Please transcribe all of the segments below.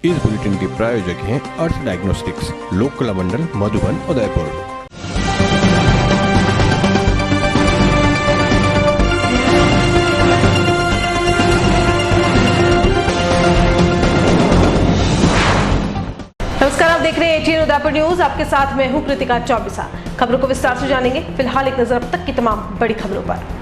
इस बुलेटिन के प्रायोजक हैं अर्थ डायग्नोस्टिक्स, लोक कला मंडल, मधुबन, उदयपुर। नमस्कार, आप देख रहे हैं एटीएन उदयपुर न्यूज। आपके साथ मैं हूं कृतिका चौबीसा। खबरों को विस्तार से जानेंगे। फिलहाल एक नजर अब तक की तमाम बड़ी खबरों पर।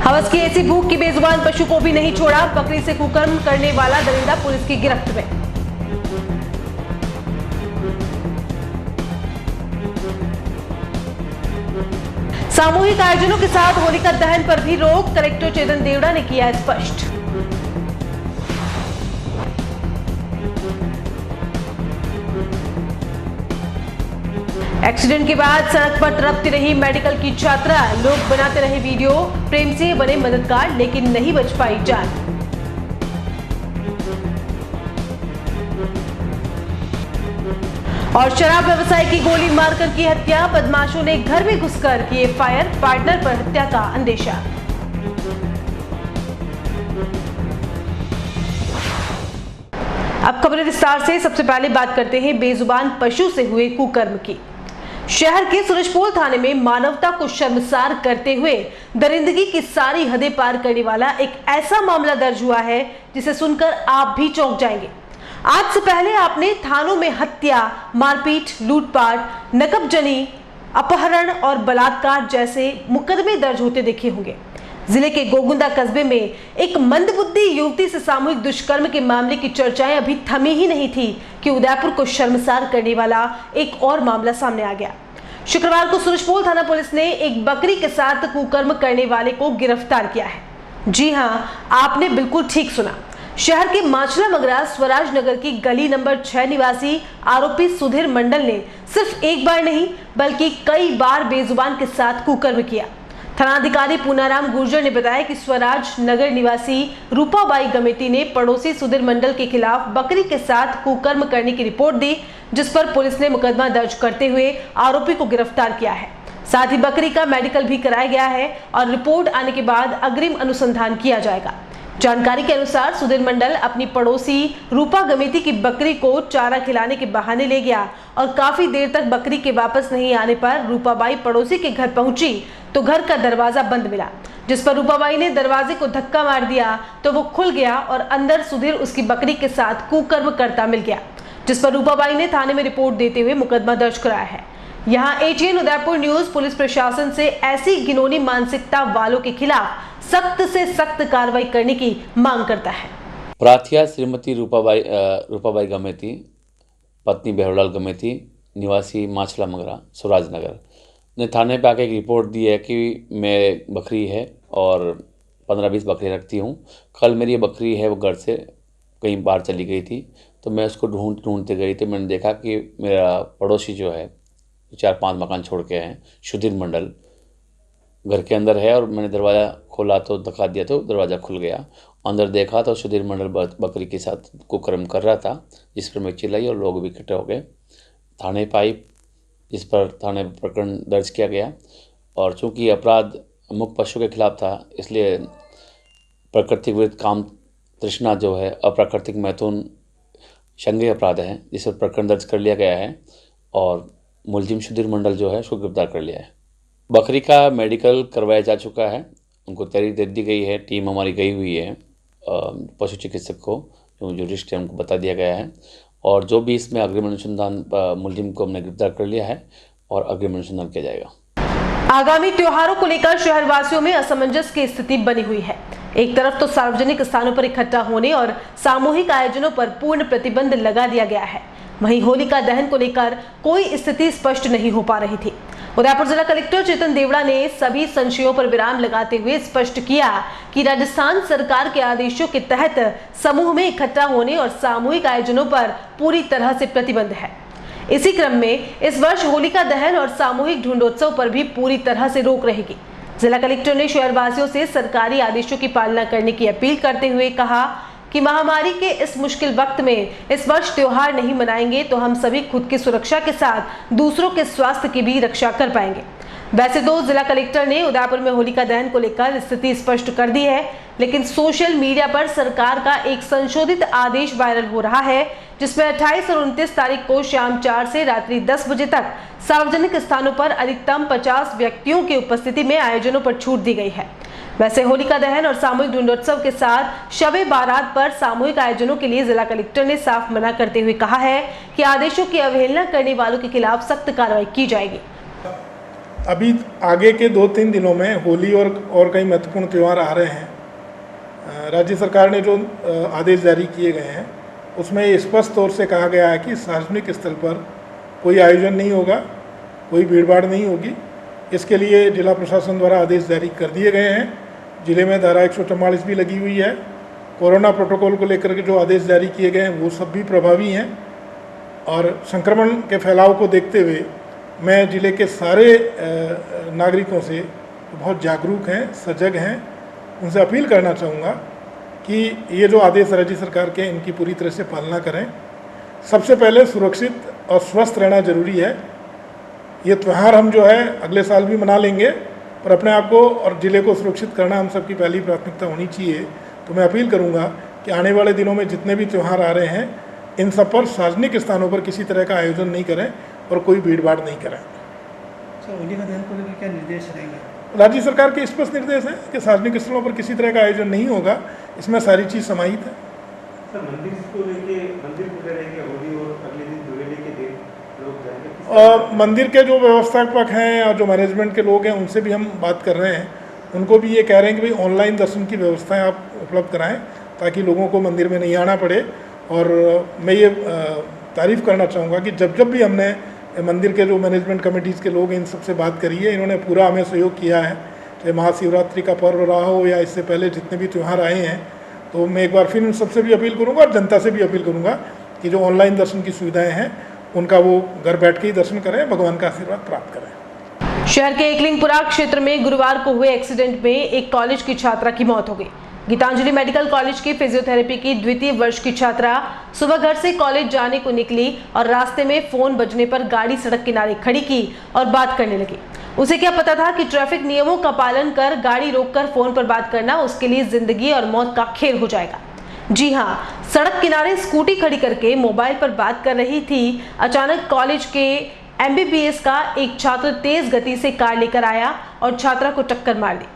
हवस की ऐसी भूख की बेजुबान पशु को भी नहीं छोड़ा। बकरी से कुकर्म करने वाला दरिंदा पुलिस की गिरफ्त में। सामूहिक आयोजनों के साथ होलिका दहन पर भी रोक, कलेक्टर चेतन देवड़ा ने किया स्पष्ट। एक्सीडेंट के बाद सड़क पर तड़पती रही मेडिकल की छात्रा। लोग बनाते रहे वीडियो, प्रेम से बने मददगार, लेकिन नहीं बच पाई जान। और शराब व्यवसायी की गोली मारकर की हत्या। बदमाशों ने घर में घुसकर किए फायर, पार्टनर पर हत्या का अंदेशा। अब खबरें विस्तार से। सबसे पहले बात करते हैं बेजुबान पशु से हुए कुकर्म की। शहर के सूरजपोल थाने में मानवता को शर्मसार करते हुए दरिंदगी की सारी हदें पार करने वाला एक ऐसा मामला दर्ज हुआ है जिसे सुनकर आप भी चौंक जाएंगे। आज से पहले आपने थानों में हत्या, मारपीट, लूटपाट, नकबजनी, अपहरण और बलात्कार जैसे मुकदमे दर्ज होते देखे होंगे। जिले के गोगुंदा कस्बे में एक मंदबुद्धि युवती से सामूहिक दुष्कर्म के मामले की चर्चाएं अभी थमी ही नहीं थी कि उदयपुर को शर्मसार करने वाला एक और मामला सामने आ गया। शुक्रवार को सूरजपोल थाना पुलिस ने एक बकरी के साथ कुकर्म करने वाले को गिरफ्तार किया है। जी हां, आपने बिल्कुल ठीक सुना। शहर के माचला मगरा स्वराज नगर की गली नंबर 6 निवासी आरोपी सुधीर मंडल ने सिर्फ एक बार नहीं बल्कि कई बार बेजुबान के साथ कुकर्म किया। थानाधिकारी पूनाराम गुर्जर ने बताया कि स्वराज नगर निवासी रूपाबाई गमेती ने पड़ोसी सुधीर मंडल के खिलाफ बकरी के साथ कुकर्म करने की रिपोर्ट दी, जिस पर पुलिस ने मुकदमा दर्ज करते हुए आरोपी को गिरफ्तार किया है। साथ ही बकरी का मेडिकल भी कराया गया है और रिपोर्ट आने के बाद अग्रिम अनुसंधान किया जाएगा। जानकारी के अनुसार सुधीर मंडल अपनी पड़ोसी रूपा गमेती की बकरी को चारा खिलाने के बहाने ले गया और काफी देर तक बकरी के वापस नहीं आने पर रूपाबाई पड़ोसी के घर पहुंची तो घर का दरवाजा बंद मिला, जिस पर रूपाबाई ने दरवाजे को धक्का मार दिया तो वो खुल गया और अंदर सुधीर उसकी बकरी के साथ कुकर्म करता मिल गया, जिस पर रूपाबाई ने थाने में रिपोर्ट देते हुए मुकदमा दर्ज कराया है। यहाँ एटीएन उदयपुर न्यूज पुलिस प्रशासन से ऐसी घिनौनी मानसिकता वालों के खिलाफ सख्त से सख्त कार्रवाई करने की मांग करता है। प्राथिया श्रीमती रूपाबाई गमेती, पत्नी बेहुलाल गमेती, निवासी माचला मगरा स्वराजनगर, ने थाने पे आके एक रिपोर्ट दी है कि मैं बकरी है और 15-20 बकरी रखती हूँ। कल मेरी ये बकरी है वो घर से कहीं बाहर चली गई थी, तो मैं उसको ढूंढते गई तो मैंने देखा कि मेरा पड़ोसी जो है 4-5 मकान छोड़ के हैं, सुधीर मंडल, घर के अंदर है और मैंने दरवाज़ा खोला तो धक्का दिया तो दरवाज़ा खुल गया। अंदर देखा तो सुधीर मंडल बकरी के साथ कुकर्म कर रहा था, जिस पर मैं चिल्लाई और लोग भी इकट्ठे हो गए। थाने पे आई, जिस पर थाने प्रकरण दर्ज किया गया और चूँकि अपराध मुक्त पशु के खिलाफ था, इसलिए प्राकृतिक विरुद्ध काम तृष्णा जो है अप्राकृतिक मैथुन संज्ञेय अपराध है, जिस पर प्रकरण दर्ज कर लिया गया है और मुलजिम सुधीर मंडल जो है उसको गिरफ्तार कर लिया है। बकरी का मेडिकल करवाया जा चुका है, उनको तारीख दे दी गई है, टीम हमारी गई हुई है, पशु चिकित्सक को जो जुरिस्ट है उनको बता दिया गया है और जो भी इसमें अग्रिम अनुसंधान मुलजिम को हमने गिरफ्तार कर लिया है और अग्रिम अनुसंधान किया जाएगा। आगामी त्योहारों को लेकर शहरवासियों में असमंजस की स्थिति बनी हुई है। एक तरफ तो सार्वजनिक स्थानों पर इकट्ठा होने और सामूहिक आयोजनों पर पूर्ण प्रतिबंध लगा दिया गया है, वहीं होलिका दहन को लेकर कोई स्थिति स्पष्ट नहीं हो पा रही थी। उदयपुर जिला कलेक्टर चेतन देवड़ा ने सभी संशयों पर विराम लगाते हुए स्पष्ट किया कि राजस्थान सरकार के आदेशों के तहत समूह में इकट्ठा होने और सामूहिक आयोजनों पर पूरी तरह से प्रतिबंध है। इसी क्रम में इस वर्ष होलिका दहन और सामूहिक ढूंढोत्सव पर भी पूरी तरह से रोक रहेगी। जिला कलेक्टर ने शहरवासियों से सरकारी आदेशों की पालना करने की अपील करते हुए कहा कि महामारी के इस मुश्किल वक्त में इस वर्ष त्योहार नहीं मनाएंगे तो हम सभी खुद की सुरक्षा के साथ दूसरों के स्वास्थ्य की भी रक्षा कर पाएंगे। वैसे तो जिला कलेक्टर ने उदयपुर में होलिका दहन को लेकर स्थिति स्पष्ट कर दी है, लेकिन सोशल मीडिया पर सरकार का एक संशोधित आदेश वायरल हो रहा है, जिसमें 28 और 29 तारीख को शाम 4 से रात्रि 10 बजे तक सार्वजनिक स्थानों पर अधिकतम 50 व्यक्तियों की उपस्थिति में आयोजनों पर छूट दी गई है। वैसे होलिका दहन और सामूहिक ढूंढोत्सव के साथ शबे बारात पर सामूहिक आयोजनों के लिए जिला कलेक्टर ने साफ मना करते हुए कहा है कि आदेशों की अवहेलना करने वालों के खिलाफ सख्त कार्रवाई की जाएगी। अभी आगे के 2-3 दिनों में होली और कई महत्वपूर्ण त्यौहार आ रहे हैं। राज्य सरकार ने जो आदेश जारी किए गए हैं उसमें स्पष्ट तौर से कहा गया है कि सार्वजनिक स्थल पर कोई आयोजन नहीं होगा, कोई भीड़भाड़ नहीं होगी। इसके लिए जिला प्रशासन द्वारा आदेश जारी कर दिए गए हैं। जिले में धारा 144 भी लगी हुई है। कोरोना प्रोटोकॉल को लेकर के जो आदेश जारी किए गए हैं वो सब भी प्रभावी हैं। और संक्रमण के फैलाव को देखते हुए मैं जिले के सारे नागरिकों से बहुत जागरूक हैं, सजग हैं, उनसे अपील करना चाहूँगा कि ये जो आदेश राज्य सरकार के इनकी पूरी तरह से पालना करें। सबसे पहले सुरक्षित और स्वस्थ रहना जरूरी है। ये त्यौहार हम जो है अगले साल भी मना लेंगे, पर अपने आप को और ज़िले को सुरक्षित करना हम सबकी पहली प्राथमिकता होनी चाहिए। तो मैं अपील करूँगा कि आने वाले दिनों में जितने भी त्यौहार आ रहे हैं इन सब पर सार्वजनिक स्थानों पर किसी तरह का आयोजन नहीं करें और कोई भीड़भाड़ नहीं करें। होलिका दहन को लेकर क्या निर्देश रहेंगे? राज्य सरकार के स्पष्ट निर्देश है कि सार्वजनिक स्थलों पर किसी तरह का आयोजन नहीं होगा। इसमें सारी चीज़ समाहित है। सर, मंदिर को लेके मंदिर खुले रहेंगे होली और अगले दिन धुलेंडी के दिन लोग जाएंगे? मंदिर के जो व्यवस्थापक हैं और जो मैनेजमेंट के लोग हैं उनसे भी हम बात कर रहे हैं। उनको भी ये कह रहे हैं कि भाई ऑनलाइन दर्शन की व्यवस्थाएं आप उपलब्ध कराएं ताकि लोगों को मंदिर में नहीं आना पड़े। और मैं ये तारीफ़ करना चाहूँगा कि जब भी हमने मंदिर के जो मैनेजमेंट कमेटीज़ के लोग हैं इन सबसे बात करी है, इन्होंने पूरा हमें सहयोग किया है। चाहे महाशिवरात्रि का पर्व रहा हो या इससे पहले जितने भी त्यौहार आए हैं, तो मैं एक बार फिर इन सबसे भी अपील करूँगा और जनता से भी अपील करूँगा कि जो ऑनलाइन दर्शन की सुविधाएँ हैं उनका वो घर बैठ के ही दर्शन करें, भगवान का आशीर्वाद प्राप्त करें। शहर के एकलिंगपुरा क्षेत्र में गुरुवार को हुए एक्सीडेंट में एक कॉलेज की छात्रा की मौत हो गई। गीतांजलि मेडिकल कॉलेज की फिजियोथेरेपी की द्वितीय वर्ष की छात्रा सुबह घर से कॉलेज जाने को निकली और रास्ते में फोन बजने पर गाड़ी सड़क किनारे खड़ी की और बात करने लगी। उसे क्या पता था कि ट्रैफिक नियमों का पालन कर गाड़ी रोककर फोन पर बात करना उसके लिए जिंदगी और मौत का खेल हो जाएगा। जी हाँ, सड़क किनारे स्कूटी खड़ी करके मोबाइल पर बात कर रही थी। अचानक कॉलेज के MBBS का एक छात्र तेज गति से कार लेकर आया और छात्रा को टक्कर मार दी।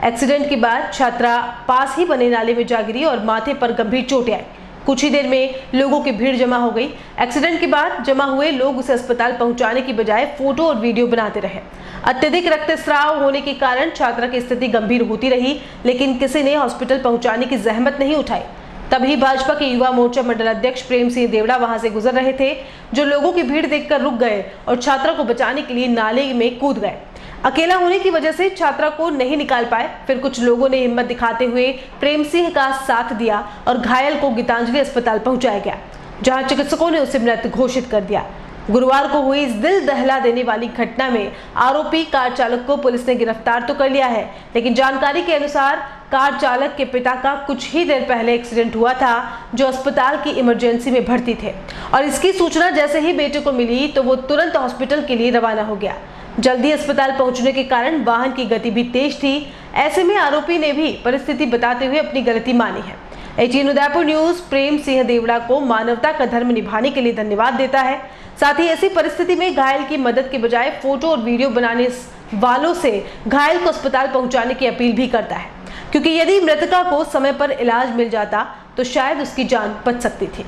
एक्सीडेंट के बाद छात्रा पास ही बने नाले में जा गिरी और माथे पर गंभीर चोटें आई। कुछ ही देर में लोगों की भीड़ जमा हो गई। एक्सीडेंट के बाद जमा हुए लोग उसे अस्पताल पहुंचाने की बजाय फोटो और वीडियो बनाते रहे। अत्यधिक रक्तस्राव होने के कारण छात्रा की स्थिति गंभीर होती रही, लेकिन किसी ने हॉस्पिटल पहुंचाने की जहमत नहीं उठाई। तभी भाजपा के युवा मोर्चा मंडल अध्यक्ष प्रेम सिंह देवड़ा वहां से गुजर रहे थे, जो लोगों की भीड़ देखकर रुक गए और छात्रा को बचाने के लिए नाले में कूद गए। अकेला होने की वजह से छात्रा को नहीं निकाल पाए। फिर कुछ लोगों ने हिम्मत दिखाते हुए प्रेम सिंह का साथ दिया और घायल को गीतांजलि अस्पताल पहुंचाया गया, जहां चिकित्सकों ने उसे मृत घोषित कर दिया। गुरुवार को हुई इस दिल दहला देने वाली घटना में आरोपी कार चालक को पुलिस ने गिरफ्तार तो कर लिया है, लेकिन जानकारी के अनुसार कार चालक के पिता का कुछ ही देर पहले एक्सीडेंट हुआ था, जो अस्पताल की इमरजेंसी में भर्ती थे। और इसकी सूचना जैसे ही बेटे को मिली तो वो तुरंत हॉस्पिटल के लिए रवाना हो गया। जल्दी अस्पताल पहुंचने के कारण वाहन की गति भी तेज थी। ऐसे में आरोपी ने भी परिस्थिति बताते हुए अपनी गलती मानी है। ATN उदयपुर न्यूज प्रेम सिंह देवड़ा को मानवता का धर्म निभाने के लिए धन्यवाद देता है। साथ ही ऐसी परिस्थिति में घायल की मदद के बजाय फोटो और वीडियो बनाने वालों से घायल को अस्पताल पहुंचाने की अपील भी करता है, क्योंकि यदि मृतका को समय पर इलाज मिल जाता तो शायद उसकी जान बच सकती थी।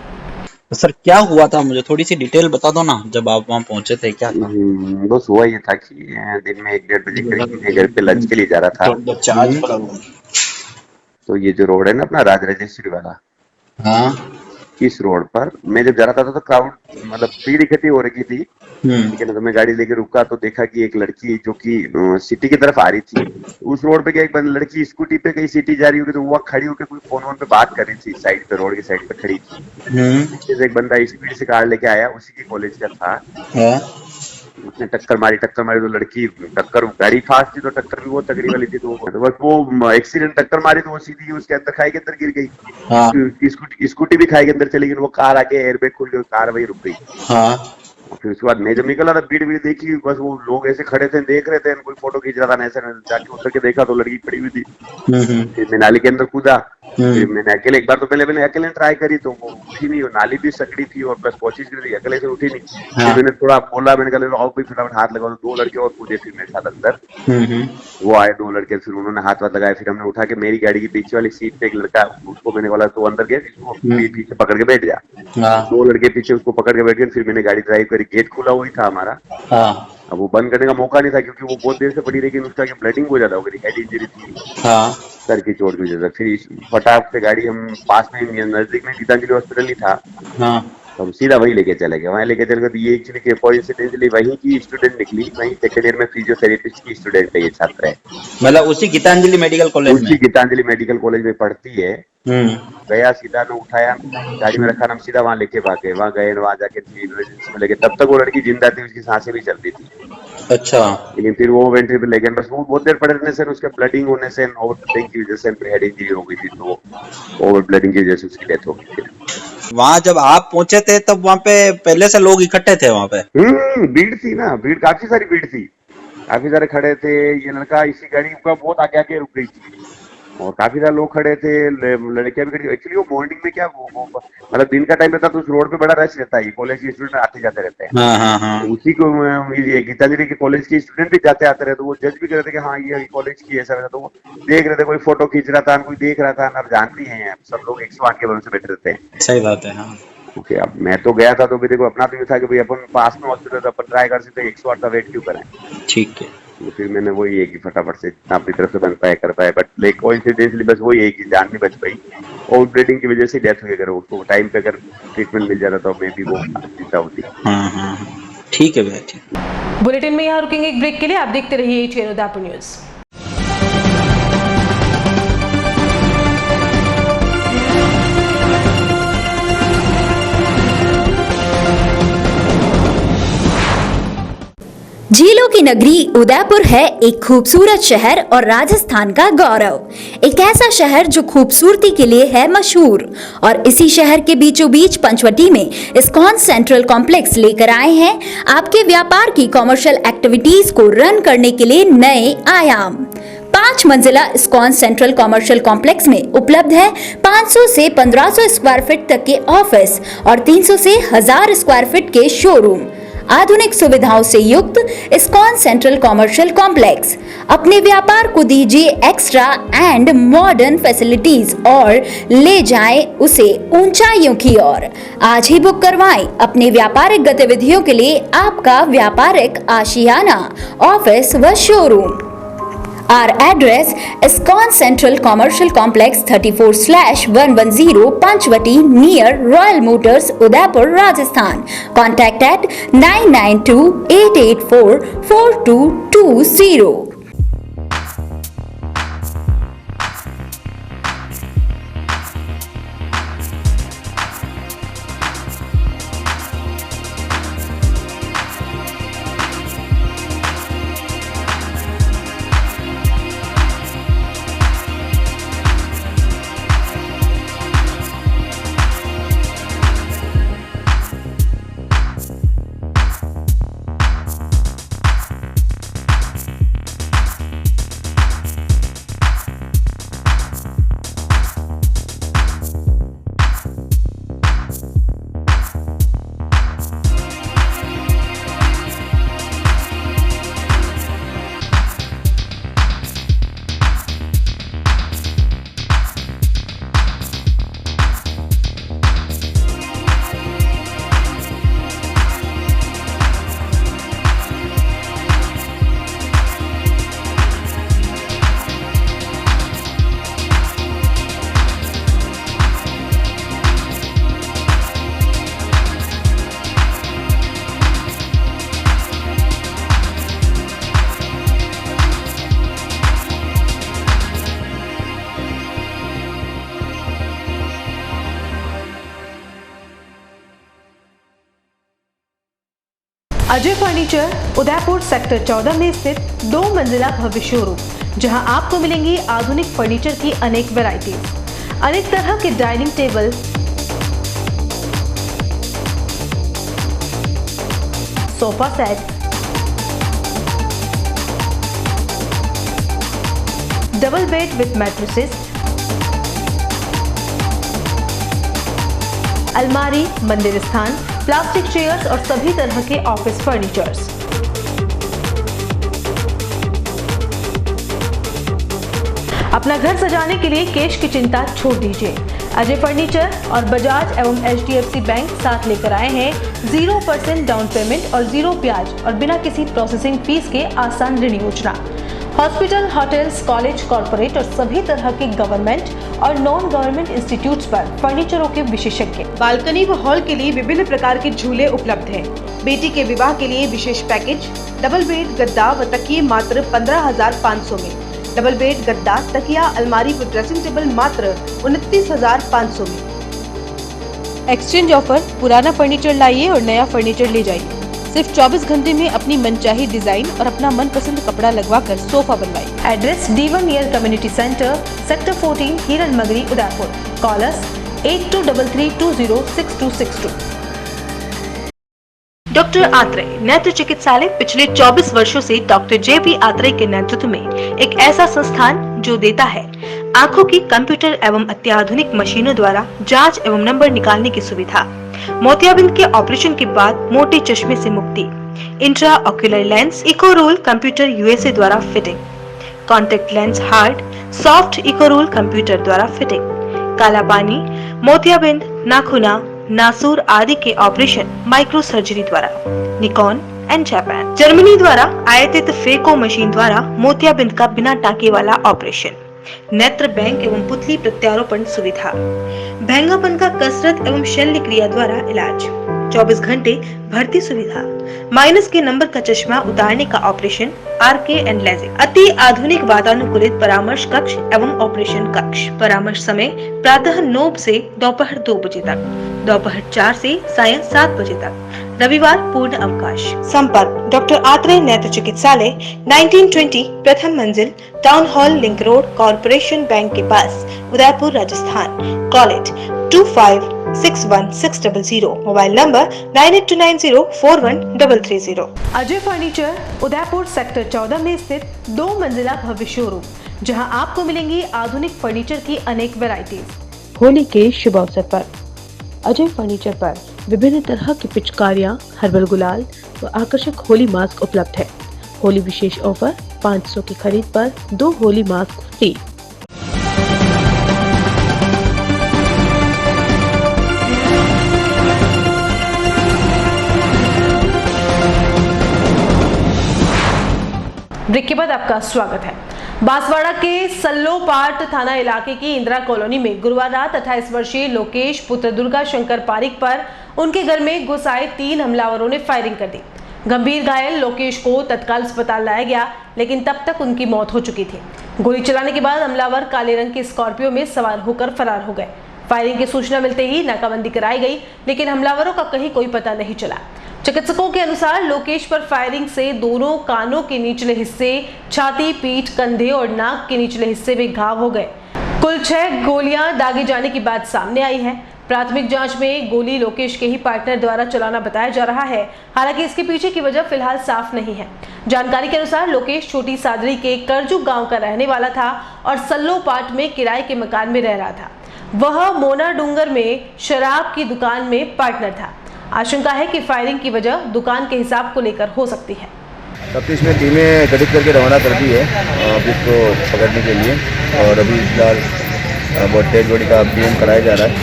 सर क्या हुआ था, मुझे थोड़ी सी डिटेल बता दो ना। जब आप वहाँ पहुंचे थे क्या था? बस हुआ ये था कि दिन में 1-1:30 बजे करीब मैं घर पे लंच के लिए जा रहा था। तो ये जो रोड है ना अपना राजराजेश्वरी वाला, हाँ, इस रोड पर मैं जब जा रहा था तो क्राउड मतलब भीड़ इकट्ठी हो रही थी। ठीक है ना, तो मैं गाड़ी लेके रुका तो देखा कि एक लड़की जो कि सिटी की तरफ आ रही थी, उस रोड पे क्या एक लड़की स्कूटी पे कहीं सिटी जा रही होगी तो वो खड़ी होकर कोई फोन पे बात कर रही थी, साइड पे रोड की साइड पे खड़ी थी। जैसे एक बंदा स्पीड से कार लेके आया, उसी के कॉलेज का था, उसने टक्कर मारी तो लड़की टक्कर, गाड़ी फास्ट थी तो टक्कर भी वो तगड़ी वाली थी, तो बस वो एक्सीडेंट टक्कर मारी तो वो सीधी उसके अंदर खाई के अंदर गिर गई। हाँ। स्कूटी भी खाई के अंदर चली गई, वो कार आके एयरबैग खुल गई, कार वही रुक गई। हाँ। फिर उसके बाद मैं जब निकला था भीड़ देखी, बस वो लोग ऐसे खड़े थे देख रहे थे, कोई फोटो खींच रहा था, ऐसे जाके उतर के देखा तो लड़की पड़ी हुई थी। फिर मैं नाली के अंदर कूदा, फिर मैंने अकेले एक बार तो पहले अकेले ट्राई करी तो वो उठी नहीं, नाली भी सकड़ी थी और बस पहुंची थी, अकेले से उठी नहीं। फिर मैंने थोड़ा बोला, मैंने कहा आओ भाई फटाफट हाथ लगाओ, तो 2 लड़के और कूदे फिर मेरे साथ अंदर। वो आए 2 लड़के, फिर उन्होंने हाथ लगाया, फिर हमने उठा के मेरी गाड़ी की पीछे वाली सीट पे एक लड़का, उसको मैंने बोला तो अंदर गया, इसको पीछे पकड़ के बैठ जा। 2 लड़के पीछे उसको पकड़ के बैठ गए, फिर मैंने गाड़ी ड्राइव करी, गेट खुला हुआ था हमारा। अब वो बंद करने का मौका नहीं था क्योंकि वो बहुत देर से पड़ी, लेकिन उसका ब्लडिंग हो जाता होगा, हेड इंजरी थी सर की चोट की वजह से। फिर फटाक से गाड़ी हम पास में नजदीक में गीतांजलि हॉस्पिटल ही था, तो हम सीधा वहीं लेके चले गए। वहीं लेके चले गए तो ये एक्चुअली कोइंसिडेंटली वहीं की स्टूडेंट निकली, वहीं सेकंड ईयर में फिजियोथेरेपिस्ट की स्टूडेंट है, ये छात्र है। मतलब उसी गीतांजलि मेडिकल कॉलेज में? उसी गीतांजलि मेडिकल कॉलेज में पढ़ती है। गया सीधा ने उठाया, गाड़ी में रखा, हम सीधा वहाँ लेके भागे, वहाँ गए, वहाँ जाके इमरजेंसी में लेके, तब तक वो लड़की जिंदा थी, उसकी सांसें भी चलती थी। अच्छा। लेकिन फिर वो वेंट्री पे लेके, बस वो बहुत देर पड़े रहने से, उसके ब्लडिंग होने से, ओवर ब्लडिंग की वजह से हेड इंजरी हो गई थी, तो ओवर ब्लडिंग की वजह से उसकी डेथ हो गई थी। वहाँ जब आप पहुंचे थे तब वहाँ पे पहले से लोग इकट्ठे थे वहाँ पे? भीड़ थी ना, भीड़ काफी सारी भीड़ थी, काफी सारे खड़े थे। ये लड़का इसी गाड़ी का बहुत आगे आके रुक गई थी और काफी सारे लोग खड़े थे, लड़कियां भी खड़ी। एक्चुअली वो मॉर्निंग में क्या वो मतलब दिन का टाइम रहता तो उस रोड पे बड़ा रश रहता है, कॉलेज के स्टूडेंट आते जाते रहते हैं। तो उसी को गीतांजलि के कॉलेज के स्टूडेंट भी जाते आते रहे, तो वो जज भी कर रहे थे कि हाँ ये कॉलेज की ऐसा, तो वो देख रहे थे, कोई फोटो खींच रहा था, कोई देख रहा था ना। जानती है सब लोग 108 के भरोसे बैठे रहते हैं। सही बात है। हाँ ओके, अब मैं तो गया था तो भी देखो अपना तो ये था कि भाई अपन पास में हॉस्पिटल, तो अपन ट्राई कर सकते 108 का वेट क्यों करें। ठीक है। तो फिर मैंने वही है कि फटाफट से अपनी तरफ से बन पाया कर पाया, बट लाइक कोइंसिडेंटली बस वही है कि जान नहीं बच पाई, ओवर ब्लीडिंग की वजह से डेथ हुई। अगर उसको टाइम पे अगर ट्रीटमेंट मिल जाता तो मे बी वो जिंदा होती। ठीक है भैया, ठीक। बुलेटिन में यहाँ रुकेंगे एक ब्रेक के लिए, आप देखते रहिए चैनल उदयपुर न्यूज। झीलों की नगरी उदयपुर है एक खूबसूरत शहर और राजस्थान का गौरव। एक ऐसा शहर जो खूबसूरती के लिए है मशहूर, और इसी शहर के बीचों बीच पंचवटी में इस्कॉन सेंट्रल कॉम्प्लेक्स लेकर आए हैं आपके व्यापार की कॉमर्शियल एक्टिविटीज को रन करने के लिए नए आयाम। 5 मंजिला इस्कॉन सेंट्रल कॉमर्शियल कॉम्प्लेक्स में उपलब्ध है 500 से 1500 स्क्वायर फीट तक के ऑफिस और 300 से 1000 स्क्वायर फीट के शोरूम। आधुनिक सुविधाओं से युक्त इस्कॉन सेंट्रल कॉमर्शियल कॉम्प्लेक्स अपने व्यापार को दीजिए एक्स्ट्रा एंड मॉडर्न फैसिलिटीज और ले जाएं उसे ऊंचाइयों की ओर। आज ही बुक करवाएं अपने व्यापारिक गतिविधियों के लिए आपका व्यापारिक आशियाना, ऑफिस व showroom. Our address ISKCON Central Commercial Complex 34/110 Panchvati near Royal Motors, Udaipur, Rajasthan. Contact at 992-884-4220. Ajay furniture Udaipur sector 14 में स्थित 2 मंजिला भव्य शोरूम, जहां आपको मिलेंगी आधुनिक फर्नीचर की अनेक वैरायटीज, अनेक तरह के dining table, sofa set, double bed with mattresses, अलमारी, मंदिर स्थान, प्लास्टिक चेयर्स और सभी तरह के ऑफिस फर्नीचर्स। अपना घर सजाने के लिए कैश की चिंता छोड़ दीजिए। अजय फर्नीचर और बजाज एवं HDFC बैंक साथ लेकर आए हैं 0% डाउन पेमेंट और 0 ब्याज और बिना किसी प्रोसेसिंग फीस के आसान ऋण योजना। हॉस्पिटल, होटल्स, कॉलेज, कॉर्पोरेट और सभी तरह के गवर्नमेंट और नॉन गवर्नमेंट इंस्टीट्यूट्स पर फर्नीचरों के विशेषज्ञ। बालकनी व हॉल के लिए विभिन्न प्रकार के झूले उपलब्ध हैं। बेटी के विवाह के लिए विशेष पैकेज, डबल बेड, गद्दा व तकिए मात्र 15,500 में। डबल बेड, गद्दा, तकिया, अलमारी व ड्रेसिंग टेबल मात्र 29,500 में। एक्सचेंज ऑफर, पुराना फर्नीचर लाइए और नया फर्नीचर ले जाइए। सिर्फ 24 घंटे में अपनी मनचाही डिजाइन और अपना मनपसंद कपड़ा लगवाकर सोफा बनवाइए। Address D1 near community centre, sector 14, हिरन मगरी, उदयपुर। कॉलर्स 8233206262। डॉक्टर आत्रेय नेत्र चिकित्सालय पिछले 24 वर्षों से डॉक्टर JP आत्रेय के नेतृत्व में एक ऐसा संस्थान जो देता है आंखों की कंप्यूटर एवं अत्याधुनिक मशीनों द्वारा जांच एवं नंबर निकालने की सुविधा, मोतियाबिंद के ऑपरेशन के बाद मोटे चश्मे से मुक्ति, intra ocular lens eco roll computer USA द्वारा fitting, contact lens hard soft eco roll computer द्वारा फिटिंग, काला पानी, मोतियाबिंद, नाखूना, नासूर आदि के ऑपरेशन माइक्रो सर्जरी द्वारा, निकॉन एंड जापान, जर्मनी द्वारा आयातित फेको मशीन द्वारा मोतियाबिंद का बिना टाके वाला ऑपरेशन, नेत्र बैंक एवं पुतली प्रत्यारोपण सुविधा, भैंगापन का कसरत एवं शल्य क्रिया द्वारा इलाज, 24 घंटे भर्ती सुविधा, माइनस के नंबर का चश्मा उतारने का ऑपरेशन, RK एंड लेजिक, अति आधुनिक वातानुकूलित परामर्श कक्ष एवं ऑपरेशन कक्ष। परामर्श समय प्रातः 9 से दोपहर 2 बजे तक, दोपहर 4 से सायं 7 बजे तक, रविवार पूर्ण अवकाश। संपर्क डॉक्टर आत्रेय नेत्र चिकित्सालय 1920 प्रथम मंजिल, town hall, link road, corporation bank के पास, Udaipur, Rajasthan. Call it 25616000, mobile number 9829041330। Ajay furniture Udaipur sector 14 में स्थित 2 मंजिला भव्य शोरूम, जहां आपको मिलेंगी आधुनिक फर्नीचर की अनेक वैरायटीज। होली के शुभ अवसर पर अजय फर्नीचर पर विभिन्न तरह की पिचकारियां, हर्बल गुलाल व आकर्षक होली मास्क उपलब्ध है। होली विशेष ऑफर, 500 की खरीद पर 2 होली मास्क फ्री। ब्रेक के बाद आपका स्वागत है। बांसवाड़ा के सल्लोपाट थाना इलाके की इंदिरा कॉलोनी में गुरुवार रात 28 वर्षीय लोकेश पुत्र दुर्गा शंकर पारिक पर उनके घर में घुस आए 3 हमलावरों ने फायरिंग कर दी। गंभीर घायल लोकेश को तत्काल अस्पताल लाया गया, लेकिन तब तक उनकी मौत हो चुकी थी। गोली चलाने के बाद हमलावर काले रंग की स्कॉर्पियो में सवार होकर फरार हो गए। फायरिंग की सूचना मिलते ही नाकाबंदी कराई गई, लेकिन हमलावरों का कहीं कोई पता नहीं चला। चिकित्सकों के अनुसार लोकेश पर फायरिंग से दोनों कानों के निचले हिस्से, छाती, पीठ, कंधे और नाक के निचले हिस्से में घाव हो गए। कुल 6 गोलियां दागे जाने की बात सामने आई है। प्राथमिक जांच में गोली लोकेश के ही पार्टनर द्वारा चलाना बताया जा रहा है। हालांकि इसके पीछे की वजह फिलहाल साफ नहीं है। जानकारी के अनुसार लोकेश छोटी सादरी के करजू गांव का रहने वाला था और सल्लोपाट में किराए के मकान में रह रहा था। वह मोना डूंगर में शराब की दुकान में पार्टनर था। आशंका है कि फायरिंग की वजह दुकान के हिसाब को लेकर हो सकती है। तफ्तीश में टीमें गठित करके रवाना कर दी है अभी को पकड़ने के लिए, और अभी फिलहाल बहुत डेड बॉडी का अध्ययन कराया जा रहा है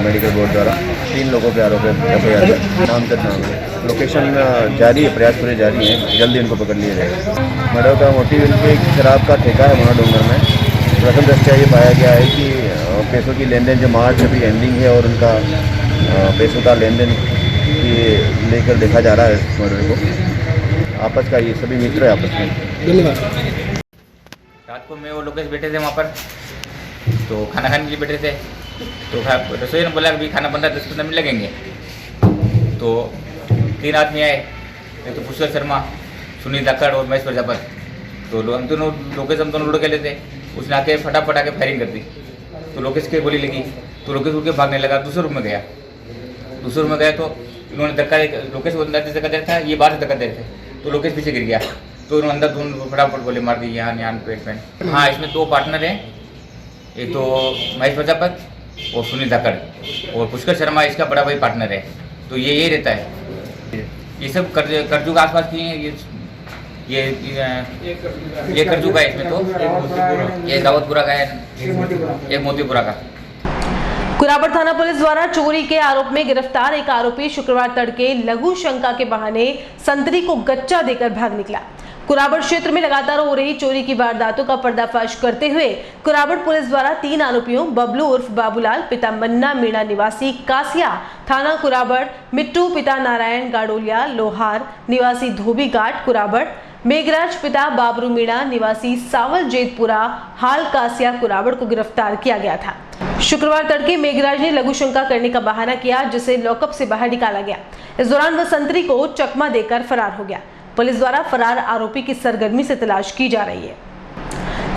मेडिकल बोर्ड द्वारा। 3 लोगों के आरोप है, नामजद नाम है। लोकेशन जारी है, प्रयास पूरे जारी है, जल्दी इनको पकड़ लिया जाएगा। मर्डर का मोटिव इनके शराब का ठेका है मोना डूंगर में। प्रथम दृष्टया ये पाया गया है कि पैसों की लेन देन जो मार्च अभी एंडिंग है और उनका पैसों का लेन देन लेकर देखा जा रहा है मर्डर को। आपस का ये सभी मित्र है आपस में। धन्यवाद। रात को मैं वो लोकेश बैठे थे वहाँ पर, तो खाना खाने के लिए बैठे थे, तो रसोई ने बोला अभी खाना बन रहा है, 10-15 मिनट लगेंगे। तो 3 आदमी आए, एक तो पुष्कर शर्मा, सुनील धाकड़ और महेश प्रजापत। तो हम दोनों लुढ़ के लेते, उसने आके फटाफट आके फायरिंग कर दी। तो लोकेश की गोली लगी, तो लोकेश उठ के भागने लगा। दूसरे रूम में गया तो उन्होंने धक्का, लोकेश को अंदर से धक्का दे रहा था, ये बाहर से धक्का दे रहे थे, तो लोकेश पीछे गिर गया, तो उन्होंने अंदर दोनों फटाफट गोली मार दी यहाँ पेट में। हाँ, इसमें 2 पार्टनर हैं, एक तो महेश प्रजापत और सुनील धाकड़, और पुष्कर शर्मा इसका बड़ा भाई पार्टनर है। तो ये रहता है, ये सब करजू के आसपास की हैं, ये करजू का है, इसमें तो ये दावतपुरा का है, एक मोतीपुरा का। कुराबड़ थाना पुलिस द्वारा चोरी के आरोप में गिरफ्तार एक आरोपी शुक्रवार तड़के लघु शंका के बहाने संतरी को गच्चा देकर भाग निकला। कुराबड़ क्षेत्र में लगातार हो रही चोरी की वारदातों का पर्दाफाश करते हुए कुराबड़ पुलिस द्वारा 3 आरोपियों बबलू उर्फ बाबूलाल पिता मन्ना मीणा निवासी कासिया थाना कुराबड़, मिट्टू पिता नारायण गाडोलिया लोहार निवासी धोबी घाट कुराबड़, मेघराज पिता बाबरू मीणा निवासी सावल जेतपुरा हाल कासिया कुराबड़ को गिरफ्तार किया गया था। शुक्रवार तड़के मेघराज ने लघु शंका करने का बहाना किया, जिसे लॉकअप से बाहर निकाला गया। इस दौरान वह संतरी को चकमा देकर फरार हो गया। पुलिस द्वारा फरार आरोपी की सरगर्मी से तलाश की जा रही है।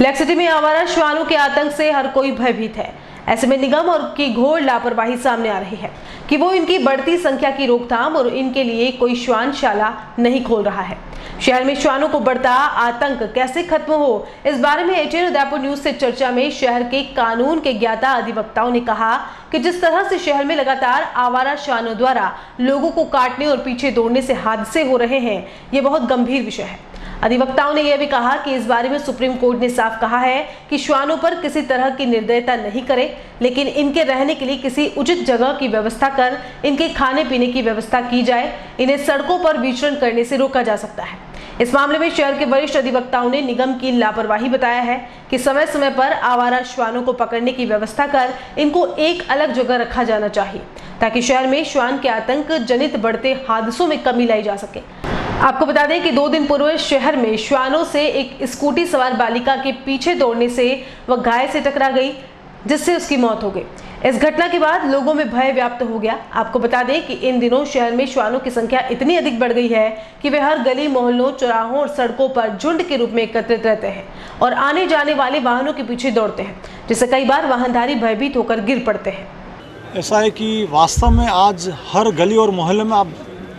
लेक सिटी में आवारा श्वानों के आतंक से हर कोई भयभीत है। ऐसे में निगम और की घोर लापरवाही सामने आ रही है कि वो इनकी बढ़ती संख्या की रोकथाम और इनके लिए कोई श्वानशाला नहीं खोल रहा है। शहर में श्वानों को बढ़ता आतंक कैसे खत्म हो, इस बारे में एटीएन उदयपुर न्यूज से चर्चा में शहर के कानून के ज्ञाता अधिवक्ताओं ने कहा कि जिस तरह से शहर में लगातार आवारा श्वानों द्वारा लोगों को काटने और पीछे दौड़ने से हादसे हो रहे हैं, ये बहुत गंभीर विषय है। अधिवक्ताओं ने यह भी कहा कि इस बारे में सुप्रीम कोर्ट ने साफ कहा है कि श्वानों पर किसी तरह की निर्दयता नहीं करे, लेकिन इनके रहने के लिए किसी उचित जगह की व्यवस्था कर इनके खाने पीने की व्यवस्था की जाए। इन्हें सड़कों पर विचरण करने से रोका जा सकता है। इस मामले में शहर के वरिष्ठ अधिवक्ताओं ने निगम की लापरवाही बताया है कि समय समय पर आवारा श्वानों को पकड़ने की व्यवस्था कर इनको एक अलग जगह रखा जाना चाहिए, ताकि शहर में श्वान के आतंक जनित बढ़ते हादसों में कमी लाई जा सके। आपको बता दें कि 2 दिन पूर्व शहर में श्वानों से एक स्कूटी सवार बालिका के पीछे दौड़ने से वह गाय से टकरा गई, जिससे उसकी मौत हो गई। इस घटना के बाद लोगों में भय व्याप्त हो गया। आपको बता दें कि इन दिनों शहर में श्वानों की संख्या इतनी अधिक बढ़ गई है कि वे हर गली मोहल्लों चौराहों और सड़कों पर झुंड के रूप में एकत्रित रहते हैं और आने जाने वाले वाहनों के पीछे दौड़ते हैं, जिससे कई बार वाहनधारी भयभीत होकर गिर पड़ते हैं। ऐसा है कि वास्तव में आज हर गली और मोहल्ले में आप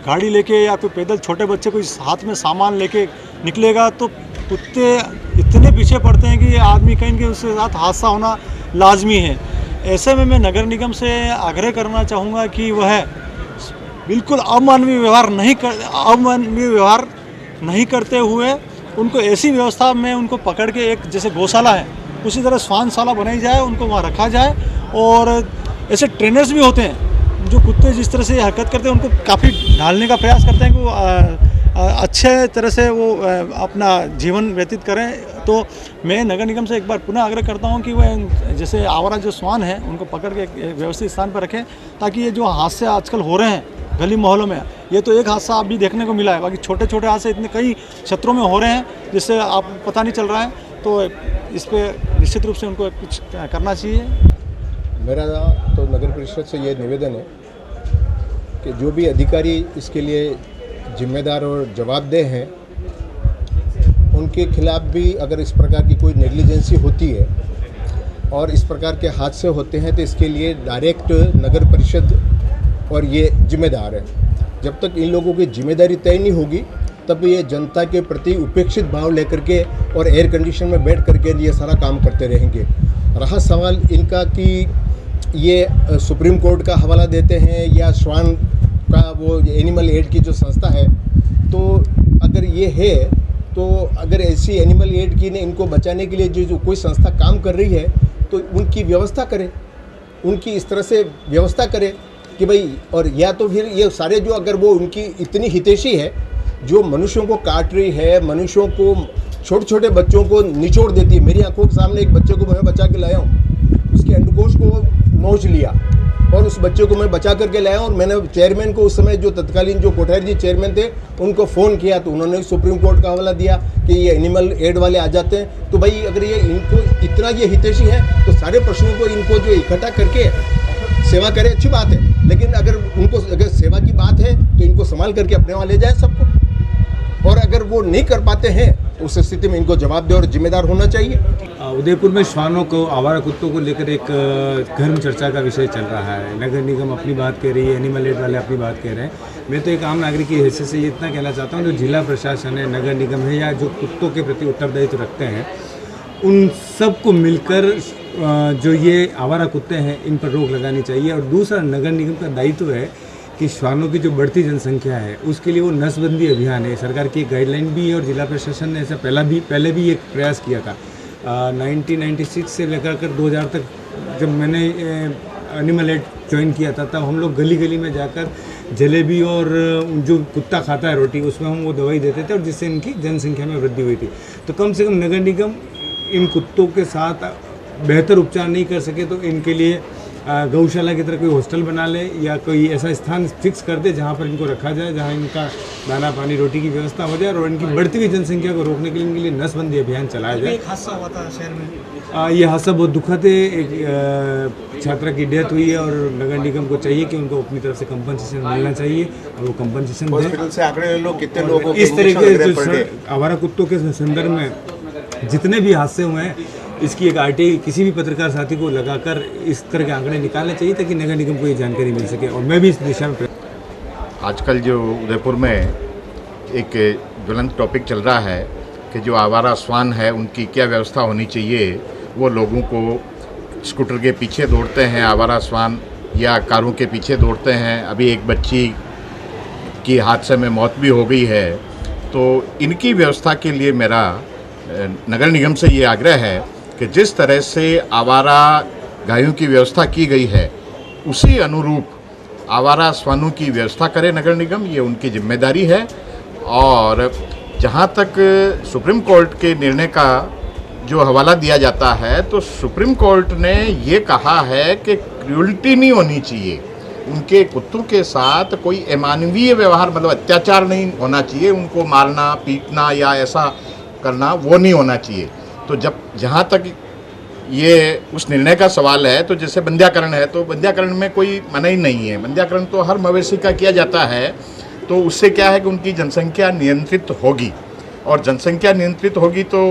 गाड़ी लेके या फिर पैदल छोटे बच्चे को हाथ में सामान लेके निकलेगा तो कुत्ते इतने पीछे पड़ते हैं कि ये आदमी कहीं के उसके साथ हादसा होना लाजमी है। ऐसे में मैं नगर निगम से आग्रह करना चाहूँगा कि वह बिल्कुल अमानवीय व्यवहार नहीं करते हुए उनको ऐसी व्यवस्था में उनको पकड़ के एक जैसे गौशाला है उसी तरह श्वानशाला बनाई जाए, उनको वहाँ रखा जाए। और ऐसे ट्रेनर्स भी होते हैं जो कुत्ते जिस तरह से हरकत करते हैं उनको काफ़ी ढालने का प्रयास करते हैं कि वो अच्छे तरह से वो अपना जीवन व्यतीत करें। तो मैं नगर निगम से एक बार पुनः आग्रह करता हूं कि वह जैसे आवारा जो श्वान है उनको पकड़ के एक व्यवस्थित स्थान पर रखें, ताकि ये जो हादसे आजकल हो रहे हैं गली मोहल्लों में, ये तो एक हादसा अभी देखने को मिला है, बाकी छोटे छोटे हादसे इतने कई क्षेत्रों में हो रहे हैं जिससे आप पता नहीं चल रहा है। तो इस पर निश्चित रूप से उनको कुछ करना चाहिए। मेरा तो नगर परिषद से ये निवेदन है कि जो भी अधिकारी इसके लिए जिम्मेदार और जवाबदेह हैं, उनके खिलाफ भी अगर इस प्रकार की कोई नेग्लिजेंसी होती है और इस प्रकार के हादसे होते हैं तो इसके लिए डायरेक्ट नगर परिषद और ये जिम्मेदार है। जब तक इन लोगों की जिम्मेदारी तय नहीं होगी तब ये जनता के प्रति उपेक्षित भाव लेकर के और एयर कंडीशन में बैठ करके ये सारा काम करते रहेंगे। रहा सवाल इनका कि ये सुप्रीम कोर्ट का हवाला देते हैं या श्वान का वो एनिमल एड की जो संस्था है, तो अगर ये है तो अगर ऐसी एनिमल एड की ने इनको बचाने के लिए जो कोई संस्था काम कर रही है तो उनकी व्यवस्था करे, उनकी इस तरह से व्यवस्था करे कि भाई, और या तो फिर ये सारे जो अगर वो उनकी इतनी हितैषी है जो मनुष्यों को काट रही है, मनुष्यों को छोटे छोटे बच्चों को निचोड़ देती है। मेरी आंखों के सामने एक बच्चे को मैं बचा के लाया हूँ, उसके अंडकोश को नोच लिया और उस बच्चे को मैं बचा करके लाया और मैंने चेयरमैन को उस समय जो तत्कालीन जो कोठारी जी चेयरमैन थे उनको फ़ोन किया तो उन्होंने सुप्रीम कोर्ट का हवाला दिया कि ये एनिमल एड वाले आ जाते हैं। तो भाई अगर ये इनको इतना ये हितैषी है तो सारे पशुओं को इनको जो इकट्ठा करके सेवा करे, अच्छी बात है, लेकिन अगर उनको अगर सेवा की बात है तो इनको संभाल करके अपने वहाँ ले जाए सबको, और अगर वो नहीं कर पाते हैं तो उस स्थिति में इनको जवाबदेह और जिम्मेदार होना चाहिए। उदयपुर में श्वानों को, आवारा कुत्तों को लेकर एक गर्म चर्चा का विषय चल रहा है। नगर निगम अपनी बात कह रही है, एनिमल एड वाले अपनी बात कह रहे हैं। मैं तो एक आम नागरिक की हैसियत से ये इतना कहना चाहता हूँ, जो जिला प्रशासन है, नगर निगम है, या जो कुत्तों के प्रति उत्तरदायित्व रखते हैं, उन सबको मिलकर जो ये आवारा कुत्ते हैं इन पर रोक लगानी चाहिए। और दूसरा, नगर निगम का दायित्व है कि श्वानों की जो बढ़ती जनसंख्या है उसके लिए वो नसबंदी अभियान है, सरकार की एक गाइडलाइन भी है। और जिला प्रशासन ने ऐसा पहले भी एक प्रयास किया था। 1996 से लेकर 2000 तक जब मैंने एनिमल एड ज्वाइन किया था, तब हम लोग गली गली में जाकर जलेबी और जो कुत्ता खाता है रोटी, उसमें हम वो दवाई देते थे, और जिससे इनकी जनसंख्या में वृद्धि हुई थी। तो कम से कम नगर निगम इन कुत्तों के साथ बेहतर उपचार नहीं कर सके तो इनके लिए गौशाला की तरह कोई हॉस्टल बना ले, या कोई ऐसा स्थान फिक्स कर दे जहाँ पर इनको रखा जाए, जहाँ इनका दाना पानी रोटी की व्यवस्था हो जाए, और इनकी बढ़ती हुई जनसंख्या को रोकने के लिए इनके लिए नसबंदी अभियान चलाया जाए। एक हादसा हुआ था शहर में, ये हादसा बहुत दुखद है। एक छात्रा की डेथ हुई है, और नगर निगम को चाहिए कि उनको अपनी तरफ से कंपनसेशन मिलना चाहिए, और वो कंपनसेशन दें। इस तरीके से आवारा कुत्तों के संदर्भ में जितने भी हादसे हुए हैं, इसकी एक आरटीआई किसी भी पत्रकार साथी को लगाकर इस तरह के आंकड़े निकालने चाहिए, ताकि नगर निगम को ये जानकारी मिल सके। और मैं भी इस दिशा में आजकल जो उदयपुर में एक ज्वलंत टॉपिक चल रहा है कि जो आवारा श्वान है उनकी क्या व्यवस्था होनी चाहिए। वो लोगों को स्कूटर के पीछे दौड़ते हैं आवारा श्वान, या कारों के पीछे दौड़ते हैं। अभी एक बच्ची की हादसे में मौत भी हो गई है। तो इनकी व्यवस्था के लिए मेरा नगर निगम से ये आग्रह है कि जिस तरह से आवारा गायों की व्यवस्था की गई है, उसी अनुरूप आवारा श्वानों की व्यवस्था करे नगर निगम। ये उनकी जिम्मेदारी है। और जहाँ तक सुप्रीम कोर्ट के निर्णय का जो हवाला दिया जाता है, तो सुप्रीम कोर्ट ने ये कहा है कि क्रूअल्टी नहीं होनी चाहिए, उनके कुत्तों के साथ कोई अमानवीय व्यवहार, मतलब अत्याचार नहीं होना चाहिए, उनको मारना पीटना या ऐसा करना वो नहीं होना चाहिए। तो जब जहाँ तक ये उस निर्णय का सवाल है, तो जैसे बंध्याकरण है, तो बंध्याकरण में कोई मनाही नहीं है। बंध्याकरण तो हर मवेशी का किया जाता है। तो उससे क्या है कि उनकी जनसंख्या नियंत्रित होगी, और जनसंख्या नियंत्रित होगी तो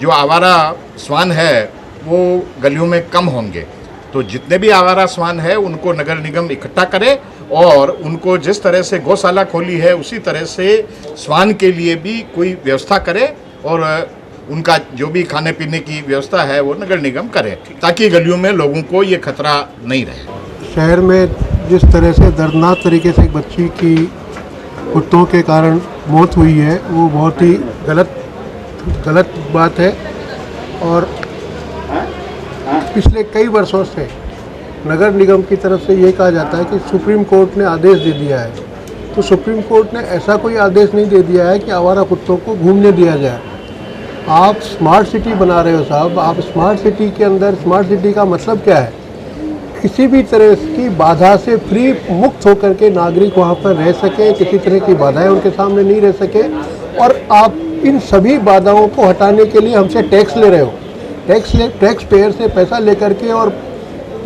जो आवारा श्वान है वो गलियों में कम होंगे। तो जितने भी आवारा श्वान है उनको नगर निगम इकट्ठा करे, और उनको जिस तरह से गौशाला खोली है उसी तरह से श्वान के लिए भी कोई व्यवस्था करे, और उनका जो भी खाने पीने की व्यवस्था है वो नगर निगम करे, ताकि गलियों में लोगों को ये खतरा नहीं रहे। शहर में जिस तरह से दर्दनाक तरीके से एक बच्ची की कुत्तों के कारण मौत हुई है, वो बहुत ही गलत बात है। और पिछले कई वर्षों से नगर निगम की तरफ से ये कहा जाता है कि सुप्रीम कोर्ट ने आदेश दे दिया है। तो सुप्रीम कोर्ट ने ऐसा कोई आदेश नहीं दे दिया है कि आवारा कुत्तों को घूमने दिया जाए। आप स्मार्ट सिटी बना रहे हो साहब, आप स्मार्ट सिटी के अंदर, स्मार्ट सिटी का मतलब क्या है? किसी भी तरह की बाधा से फ्री मुक्त होकर के नागरिक वहाँ पर रह सके, किसी तरह की बाधाएं उनके सामने नहीं रह सके। और आप इन सभी बाधाओं को हटाने के लिए हमसे टैक्स ले रहे हो, टैक्स पेयर से पैसा लेकर के, और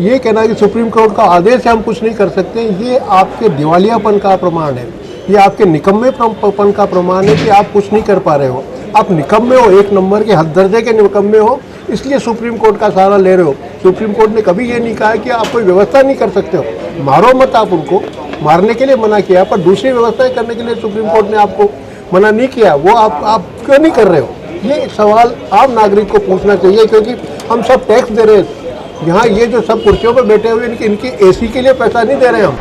ये कहना कि सुप्रीम कोर्ट का आदेश है हम कुछ नहीं कर सकते, ये आपके दिवालियापन का प्रमाण है, ये आपके निकम्मेपन का प्रमाण है कि आप कुछ नहीं कर पा रहे हो। आप निकम्मे हो, एक नंबर के हद दर्जे के निकम्मे हो, इसलिए सुप्रीम कोर्ट का सहारा ले रहे हो। सुप्रीम कोर्ट ने कभी ये नहीं कहा कि आप कोई व्यवस्था नहीं कर सकते हो, मारो मत। आप उनको मारने के लिए मना किया, पर दूसरी व्यवस्थाएं करने के लिए सुप्रीम कोर्ट ने आपको मना नहीं किया। वो आप क्यों नहीं कर रहे हो? ये सवाल आम नागरिक को पूछना चाहिए, क्योंकि हम सब टैक्स दे रहे हैं। यहाँ ये जो सब कुर्सियों पर बैठे हुए इनकी एसी के लिए पैसा नहीं दे रहे हम।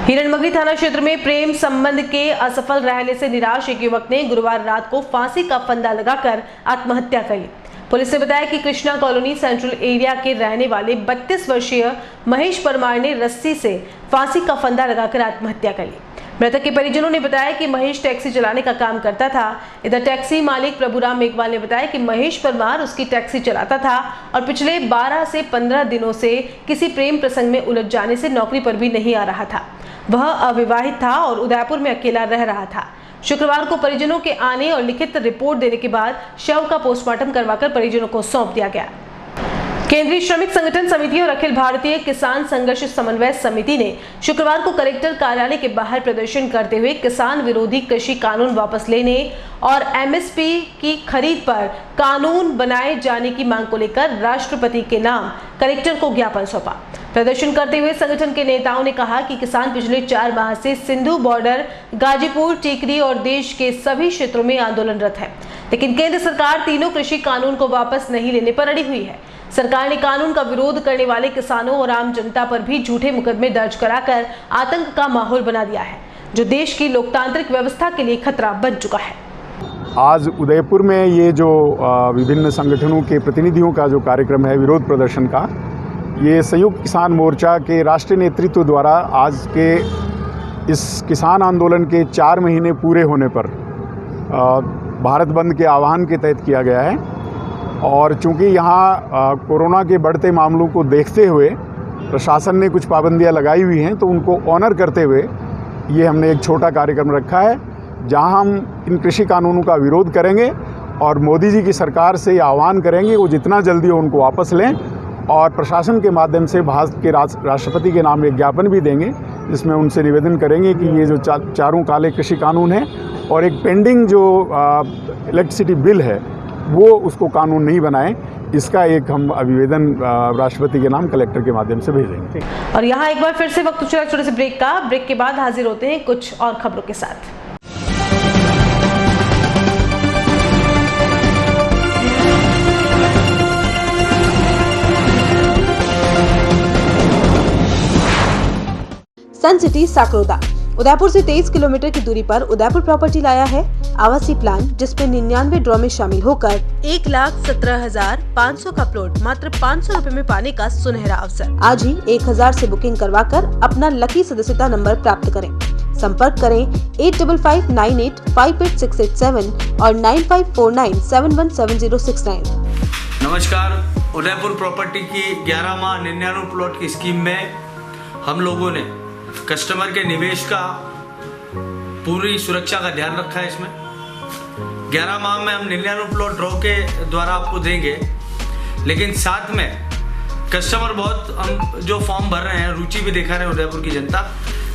हिरणमगरी थाना क्षेत्र में प्रेम संबंध के असफल रहने से निराश एक युवक ने गुरुवार रात को फांसी का फंदा लगाकर आत्महत्या कर ली। पुलिस ने बताया कि कृष्णा कॉलोनी सेंट्रल एरिया के रहने वाले 32 वर्षीय महेश परमार ने रस्सी से फांसी का फंदा लगाकर आत्महत्या कर ली। मृतक के परिजनों ने बताया कि महेश टैक्सी चलाने का काम करता था। इधर टैक्सी मालिक प्रभुराम मेघवाल ने बताया कि महेश परमार उसकी टैक्सी चलाता था और पिछले 12 से 15 दिनों से किसी प्रेम प्रसंग में उलझ जाने से नौकरी पर भी नहीं आ रहा था। वह अविवाहित था और उदयपुर में अकेला रह रहा था। शुक्रवार को परिजनों के आने और लिखित रिपोर्ट देने के बाद शव का पोस्टमार्टम करवाकर परिजनों को सौंप दिया गया। केंद्रीय श्रमिक संगठन समिति और अखिल भारतीय किसान संघर्ष समन्वय समिति ने शुक्रवार को कलेक्टर कार्यालय के बाहर प्रदर्शन करते हुए किसान विरोधी कृषि कानून वापस लेने और एमएसपी की खरीद पर कानून बनाए जाने की मांग को लेकर राष्ट्रपति के नाम कलेक्टर को ज्ञापन सौंपा। प्रदर्शन करते हुए संगठन के नेताओं ने कहा कि किसान पिछले 4 माह से सिंधु बॉर्डर, गाजीपुर, टीकरी और देश के सभी क्षेत्रों में आंदोलनरत है, लेकिन केंद्र सरकार तीनों कृषि कानून को वापस नहीं लेने पर अड़ी हुई है। सरकार ने कानून का विरोध करने वाले किसानों और आम जनता पर भी झूठे मुकदमे दर्ज कराकर आतंक का माहौल बना दिया है, जो देश की लोकतांत्रिक व्यवस्था के लिए खतरा बन चुका है। आज उदयपुर में ये जो विभिन्न संगठनों के प्रतिनिधियों का जो कार्यक्रम है विरोध प्रदर्शन का, ये संयुक्त किसान मोर्चा के राष्ट्रीय नेतृत्व द्वारा आज के इस किसान आंदोलन के 4 महीने पूरे होने पर भारत बंद के आह्वान के तहत किया गया है। और चूंकि यहाँ कोरोना के बढ़ते मामलों को देखते हुए प्रशासन ने कुछ पाबंदियाँ लगाई हुई हैं, तो उनको ऑनर करते हुए ये हमने एक छोटा कार्यक्रम रखा है, जहाँ हम इन कृषि कानूनों का विरोध करेंगे और मोदी जी की सरकार से आह्वान करेंगे वो जितना जल्दी हो उनको वापस लें, और प्रशासन के माध्यम से भारत के राष्ट्रपति के नाम एक ज्ञापन भी देंगे, जिसमें उनसे निवेदन करेंगे कि ये जो चारों काले कृषि कानून हैं और एक पेंडिंग जो इलेक्ट्रिसिटी बिल है वो उसको कानून नहीं बनाएं। इसका एक हम अभिवेदन राष्ट्रपति के नाम कलेक्टर के माध्यम से भेजेंगे। और यहाँ एक बार फिर से वक्त चला छोटे से ब्रेक का। ब्रेक के बाद हाजिर होते हैं कुछ और खबरों के साथ। सन सिटी साकरोदा उदयपुर से 23 किलोमीटर की दूरी पर उदयपुर प्रॉपर्टी लाया है आवासीय प्लान, जिसपे 99 ड्रॉ में शामिल होकर 1,17,500 का प्लॉट मात्र 500 रुपए में पाने का सुनहरा अवसर। आज ही 1000 से बुकिंग करवाकर अपना लकी सदस्यता नंबर प्राप्त करें। संपर्क करें 8559858687 और 9549717069। नमस्कार, उदयपुर प्रॉपर्टी की 11 माह 99 प्लॉट की स्कीम में हम लोगों ने कस्टमर के निवेश का पूरी सुरक्षा का ध्यान रखा है। इसमें 11 माह में हम 99 प्लॉट ड्रॉ के द्वारा आपको देंगे, लेकिन साथ में कस्टमर बहुत हम जो फॉर्म भर रहे हैं, रुचि भी दिखा रहे हैं उदयपुर की जनता,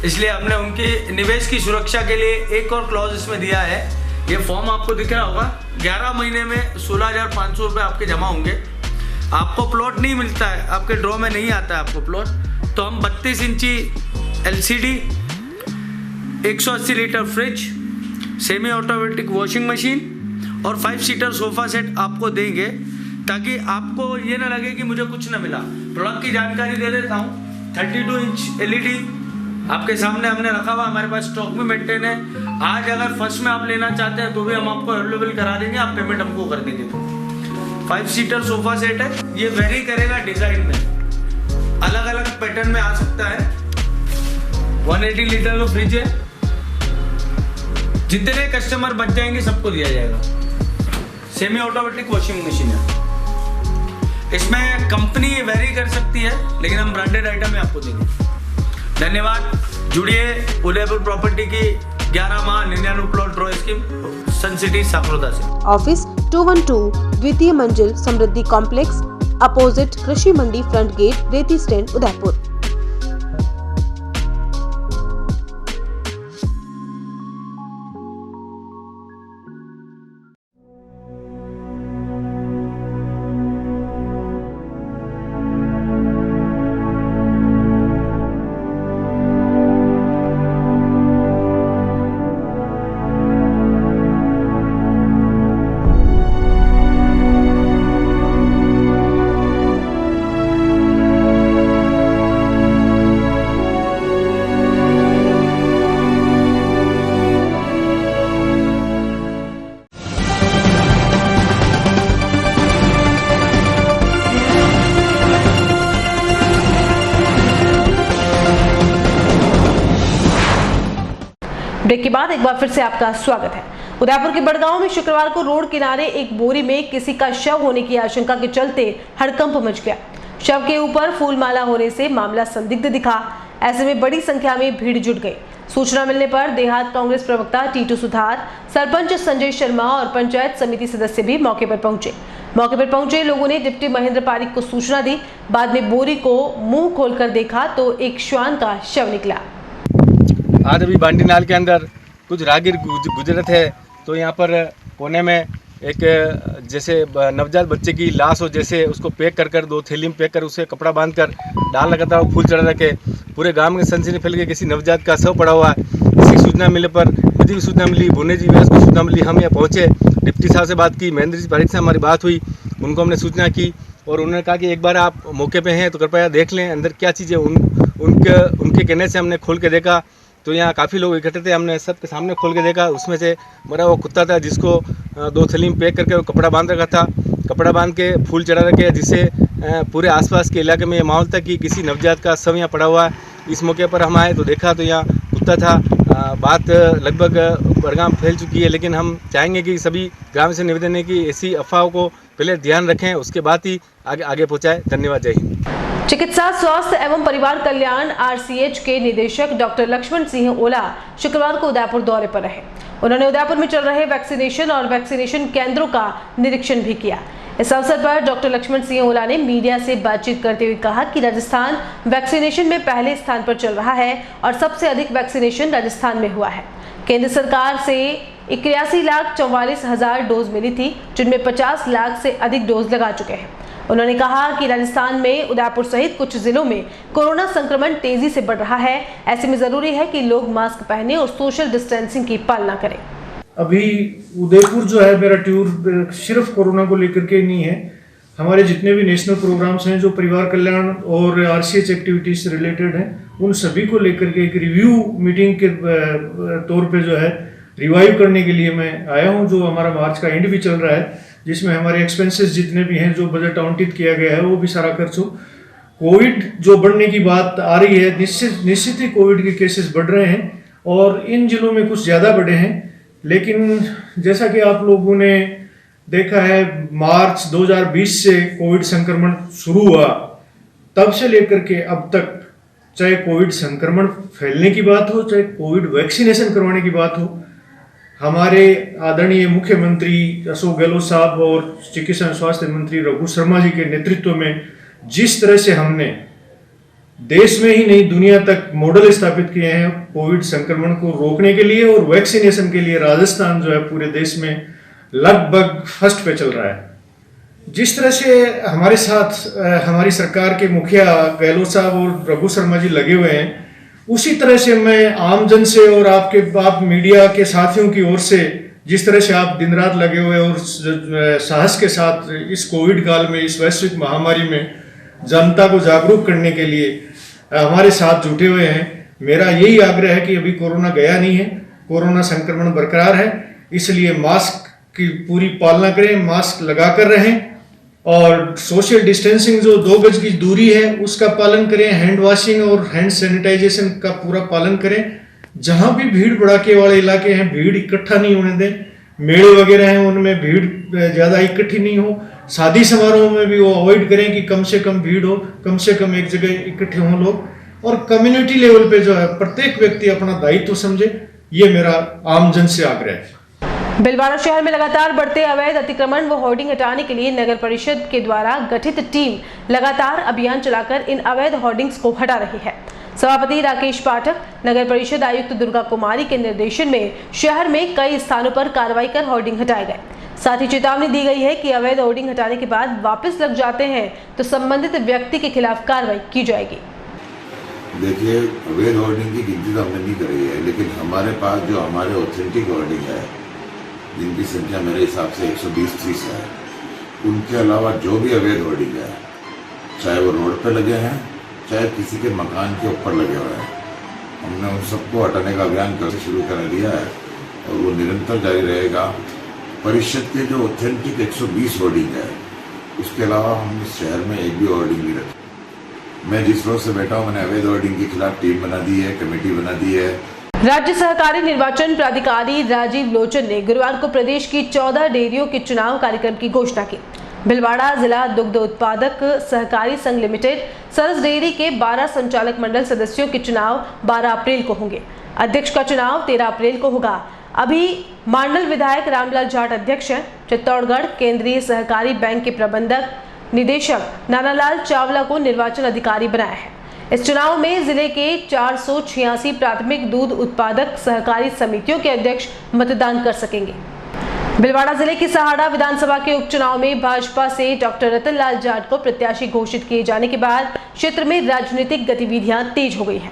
इसलिए हमने उनके निवेश की सुरक्षा के लिए एक और क्लॉज इसमें दिया है। ये फॉर्म आपको दिख रहा होगा, 11 महीने में 16,500 रुपये आपके जमा होंगे। आपको प्लॉट नहीं मिलता है, आपके ड्रॉ में नहीं आता है आपको प्लॉट, तो हम 32 इंची LCD, 180 litre fridge, semi automatic washing machine और 5 सीटर सोफा सेट आपको देंगे, ताकि आपको ये ना लगे कि मुझे कुछ ना मिला। प्रोडक्ट की जानकारी दे देता हूँ। 32 इंच LED आपके सामने हमने रखा हुआ, हमारे पास स्टॉक में मेंटेन है। आज अगर फर्स्ट में आप लेना चाहते हैं तो भी हम आपको अवेलेबल करा देंगे, आप पेमेंट हमको कर देंगे। 5 सीटर सोफा सेट है, ये वेरी करेगा डिजाइन में, अलग अलग पैटर्न में आ सकता है। 180 लीटर का फ्रिज है, जितने कस्टमर बच जाएंगे सबको दिया जाएगा। सेमी ऑटोमेटिक वॉशिंग मशीन है, इसमें कंपनी वेरी कर सकती है, लेकिन हम ब्रांडेड आइटम में आपको देंगे। धन्यवाद, जुड़िए उदयपुर प्रॉपर्टी की 11 माह 99 प्लॉट ड्रॉ स्कीम सन सिटी साकरोदा से। ऑफिस 212 द्वितीय मंजिल समृद्धि कॉम्प्लेक्स, अपोजिट कृषि मंडी फ्रंट गेट, रेती स्टैंड, उदयपुर। ब्रेक के बाद एक बार फिर से आपका स्वागत है। उदयपुर के बड़गांव में शुक्रवार को रोड किनारे एक बोरी में किसी का शव होने की आशंका के चलते हड़कंप मच गया। शव के ऊपर फूलमाला होने से मामला संदिग्ध दिखा। ऐसे में बड़ी संख्या में भीड़ जुट गई। सूचना मिलने पर देहात कांग्रेस प्रवक्ता टीटू सुधार, सरपंच संजय शर्मा और पंचायत समिति सदस्य भी मौके पर पहुंचे। मौके पर पहुंचे लोगों ने डिप्टी महेंद्र पारिक को सूचना दी। बाद में बोरी को मुंह खोलकर देखा तो एक श्वान का शव निकला। आज अभी बांडी नाल के अंदर कुछ राहगीर गुजरे थे तो यहाँ पर कोने में एक जैसे नवजात बच्चे की लाश हो, जैसे उसको पैक कर 2 थैली में पैक कर उसे कपड़ा बांधकर डाल लगा था, फूल चढ़ा रखे। पूरे गांव में सनसनी फैल गई, किसी नवजात का शव पड़ा हुआ है। इसी सूचना मिलने पर मुझे भी सूचना मिली, भुवनेश जी व्यास को सूचना मिली, हम यहाँ पहुँचे, डिप्टी साहब से बात की, महेंद्र जी पारिक से हमारी बात हुई, उनको हमने सूचना की और उन्होंने कहा कि एक बार आप मौके पे हैं तो कृपया देख लें अंदर क्या चीज़ें। उनके कहने से हमने खोल के देखा तो यहाँ काफ़ी लोग इकट्ठे थे। हमने सबके सामने खोल के देखा, उसमें से मरा वो कुत्ता था जिसको 2 थैली में पैक करके वो कपड़ा बांध रखा था, कपड़ा बांध के फूल चढ़ा रखे, जिससे पूरे आसपास के इलाके में ये माहौल था कि किसी नवजात का शव यहाँ पड़ा हुआ है। इस मौके पर हम आए तो देखा तो यहाँ कुत्ता था। बात लगभग बड़गाम फैल चुकी है, लेकिन हम चाहेंगे कि सभी ग्राम से निवेदन है कि ऐसी अफवाहों को पहले ध्यान रखें, उसके बाद ही आगे पहुँचाएँ। धन्यवाद, जय हिंद। चिकित्सा स्वास्थ्य एवं परिवार कल्याण RCH के निदेशक डॉक्टर लक्ष्मण सिंह ओला शुक्रवार को उदयपुर दौरे पर रहे। उन्होंने उदयपुर में चल रहे वैक्सीनेशन और वैक्सीनेशन केंद्रों का निरीक्षण भी किया। इस अवसर पर डॉक्टर लक्ष्मण सिंह ओला ने मीडिया से बातचीत करते हुए कहा कि राजस्थान वैक्सीनेशन में पहले स्थान पर चल रहा है और सबसे अधिक वैक्सीनेशन राजस्थान में हुआ है। केंद्र सरकार से 81,44,000 डोज मिली थी, जिनमें 50 लाख से अधिक डोज लगा चुके हैं। उन्होंने कहा कि राजस्थान में उदयपुर सहित कुछ जिलों में कोरोना संक्रमण तेजी से बढ़ रहा है। ऐसे में जरूरी है कि लोग मास्क पहने और सोशल डिस्टेंसिंग की पालना करें। अभी उदयपुर जो है मेरा टूर सिर्फ कोरोना को लेकर के नहीं है, हमारे जितने भी नेशनल प्रोग्राम्स हैं जो परिवार कल्याण और RCH एक्टिविटीज से रिलेटेड हैं, उन सभी को लेकर के एक रिव्यू मीटिंग के तौर पे जो है रिवाइव करने के लिए मैं आया हूं। जो हमारा मार्च का एंड भी चल रहा है, जिसमें हमारे एक्सपेंसेस जितने भी हैं, जो बजट आवंटित किया गया है, वो भी सारा खर्च हो। कोविड जो बढ़ने की बात आ रही है, निश्चित ही कोविड के केसेस बढ़ रहे हैं और इन जिलों में कुछ ज़्यादा बढ़े हैं। लेकिन जैसा कि आप लोगों ने देखा है, मार्च 2020 से कोविड संक्रमण शुरू हुआ, तब से लेकर के अब तक, चाहे कोविड संक्रमण फैलने की बात हो, चाहे कोविड वैक्सीनेशन करवाने की बात हो, हमारे आदरणीय मुख्यमंत्री अशोक गहलोत साहब और चिकित्सा एवं स्वास्थ्य मंत्री रघु शर्मा जी के नेतृत्व में जिस तरह से हमने देश में ही नहीं दुनिया तक मॉडल स्थापित किए हैं कोविड संक्रमण को रोकने के लिए और वैक्सीनेशन के लिए, राजस्थान जो है पूरे देश में लगभग फर्स्ट पे चल रहा है। जिस तरह से हमारे साथ हमारी सरकार के मुखिया गहलोत साहब और रघु शर्मा जी लगे हुए हैं, उसी तरह से मैं आमजन से और आप मीडिया के साथियों की ओर से जिस तरह से आप दिन रात लगे हुए और साहस के साथ इस कोविड काल में, इस वैश्विक महामारी में जनता को जागरूक करने के लिए हमारे साथ जुटे हुए हैं, मेरा यही आग्रह है कि अभी कोरोना गया नहीं है, कोरोना संक्रमण बरकरार है, इसलिए मास्क की पूरी पालना करें, मास्क लगा कर रहें और सोशल डिस्टेंसिंग जो 2 गज की दूरी है उसका पालन करें, हैंड वॉशिंग और हैंड सैनिटाइजेशन का पूरा पालन करें। जहां भी भीड़ भड़ाके वाले इलाके हैं, भीड़ इकट्ठा नहीं होने दें। मेले वगैरह हैं, उनमें भीड़ ज़्यादा इकट्ठी नहीं हो। शादी समारोह में भी वो अवॉइड करें कि कम से कम भीड़ हो, कम से कम एक जगह इकट्ठे हों लोग। और कम्युनिटी लेवल पे जो है प्रत्येक व्यक्ति अपना दायित्व समझे, ये मेरा आमजन से आग्रह है। भीलवाड़ा शहर में लगातार बढ़ते अवैध अतिक्रमण व होर्डिंग हटाने के लिए नगर परिषद के द्वारा गठित टीम लगातार अभियान चलाकर इन अवैध होर्डिंग्स को हटा रही है। सभापति राकेश पाठक, नगर परिषद आयुक्त दुर्गा कुमारी के निर्देशन में शहर में कई स्थानों पर कार्रवाई कर होर्डिंग हटाए गए। साथ ही चेतावनी दी गई है कि अवैध होर्डिंग हटाने के बाद वापस लग जाते हैं तो संबंधित व्यक्ति के खिलाफ कार्रवाई की जाएगी। देखिए, अवैध होर्डिंग की गिनती तो हमने नहीं करी है, लेकिन हमारे पास जो हमारे ऑथेंटिक होर्डिंग है, जिनकी संख्या मेरे हिसाब से 120-130 है, उनके अलावा जो भी अवैध होर्डिंग है, चाहे वो रोड पे लगे हैं, चाहे किसी के मकान के ऊपर लगे हुए हैं, हमने उन सबको हटाने का अभियान कल से शुरू कर दिया है और वो निरंतर जारी रहेगा। परिषद के जो ऑथेंटिक 120 होर्डिंग है, उसके अलावा हम इस शहर में एक भी होर्डिंग नहीं रखते। मैं जिस रोज से बैठा हूँ, मैंने अवैध होर्डिंग के खिलाफ टीम बना दी है, कमेटी बना दी है। राज्य सहकारी निर्वाचन प्राधिकारी राजीव लोचन ने गुरुवार को प्रदेश की 14 डेयरियों के चुनाव कार्यक्रम की घोषणा की। भिलवाड़ा जिला दुग्ध उत्पादक सहकारी संघ लिमिटेड सरस डेयरी के 12 संचालक मंडल सदस्यों के चुनाव 12 अप्रैल को होंगे। अध्यक्ष का चुनाव 13 अप्रैल को होगा। अभी मांडल विधायक रामलाल जाट अध्यक्ष हैं। चित्तौड़गढ़ केंद्रीय सहकारी बैंक के प्रबंधक निदेशक नानालाल चावला को निर्वाचन अधिकारी बनाया है। इस चुनाव में जिले के 486 प्राथमिक दूध उत्पादक सहकारी समितियों के अध्यक्ष मतदान कर सकेंगे। भिलवाड़ा जिले की सहाड़ा विधानसभा के उपचुनाव में भाजपा से डॉक्टर रतनलाल जाट को प्रत्याशी घोषित किए जाने के बाद क्षेत्र में राजनीतिक गतिविधियां तेज हो गई हैं।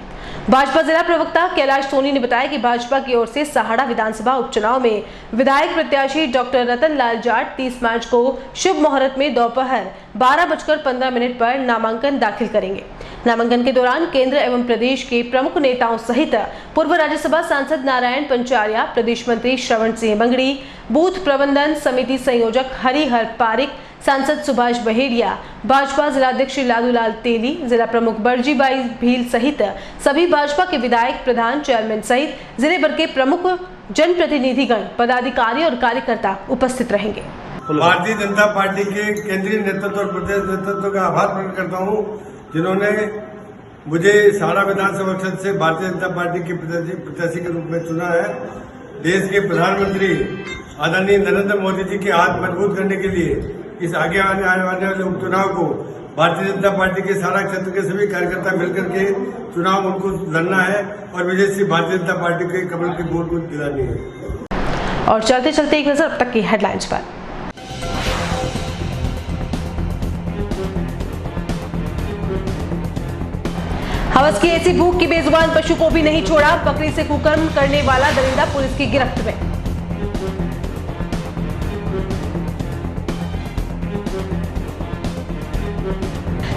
भाजपा जिला प्रवक्ता कैलाश सोनी ने बताया कि भाजपा की ओर से सहाड़ा विधानसभा उपचुनाव में विधायक प्रत्याशी डॉक्टर रतनलाल जाट 30 मार्च को शुभ मुहूर्त में दोपहर 12:15 पर नामांकन दाखिल करेंगे। नामांकन के दौरान केंद्र एवं प्रदेश के प्रमुख नेताओं सहित पूर्व राज्यसभा सांसद नारायण पंचारिया, प्रदेश मंत्री श्रवण सिंह बंगड़ी, बूथ प्रबंधन समिति संयोजक हरिहर पारिक, सांसद सुभाष बहेड़िया, भाजपा जिलाध्यक्ष लालूलाल तेली, जिला प्रमुख बरजीबाई भील सहित सभी भाजपा के विधायक, प्रधान, चेयरमैन सहित जिले भर के प्रमुख जनप्रतिनिधिगण, पदाधिकारी और कार्यकर्ता उपस्थित रहेंगे। भारतीय जनता पार्टी के केंद्रीय नेतृत्व और प्रदेश नेतृत्व का आभार प्रकट करता हूं, जिन्होंने मुझे सहाड़ा विधानसभा क्षेत्र से भारतीय जनता पार्टी के प्रत्याशी के रूप में चुना है। देश के प्रधानमंत्री आदरणीय नरेंद्र मोदी जी के हाथ मजबूत करने के लिए इस आगे आने वाले उपचुनाव को भारतीय जनता पार्टी के सहाड़ा क्षेत्र के सभी कार्यकर्ता मिलकर के चुनाव उनको लड़ना है और विजय सिंह भारतीय जनता पार्टी के कमल की बोल को दिलानी है। और चलते चलते एक नजर अब तक की हेडलाइंस पर। हवस की ऐसी भूख की बेजुबान पशु को भी नहीं छोड़ा, बकरी से कुकर्म करने वाला दरिंदा पुलिस की गिरफ्त में।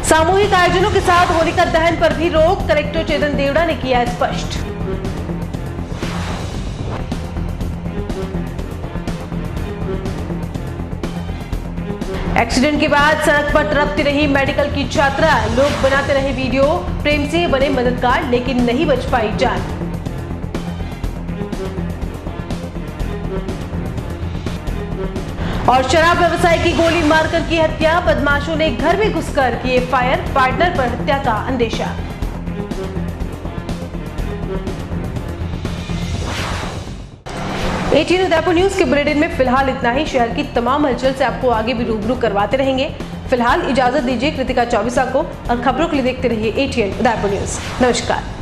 सामूहिक आयोजनों के साथ होलिका दहन पर भी रोक, कलेक्टर चेतन देवड़ा ने किया स्पष्ट। एक्सीडेंट के बाद सड़क पर तड़पती रही मेडिकल की छात्रा, लोग बनाते रहे वीडियो, प्रेम से बने मददगार लेकिन नहीं बच पाई जान। और शराब व्यवसायी की गोली मारकर की हत्या, बदमाशों ने घर में घुसकर किए फायर, पार्टनर पर हत्या का अंदेशा। ATN उदयपुर न्यूज के बुलेटिन में फिलहाल इतना ही। शहर की तमाम हलचल से आपको आगे भी रूबरू करवाते रहेंगे। फिलहाल इजाजत दीजिए कृतिका चौबीसा को और खबरों के लिए देखते रहिए ATN उदयपुर न्यूज। नमस्कार।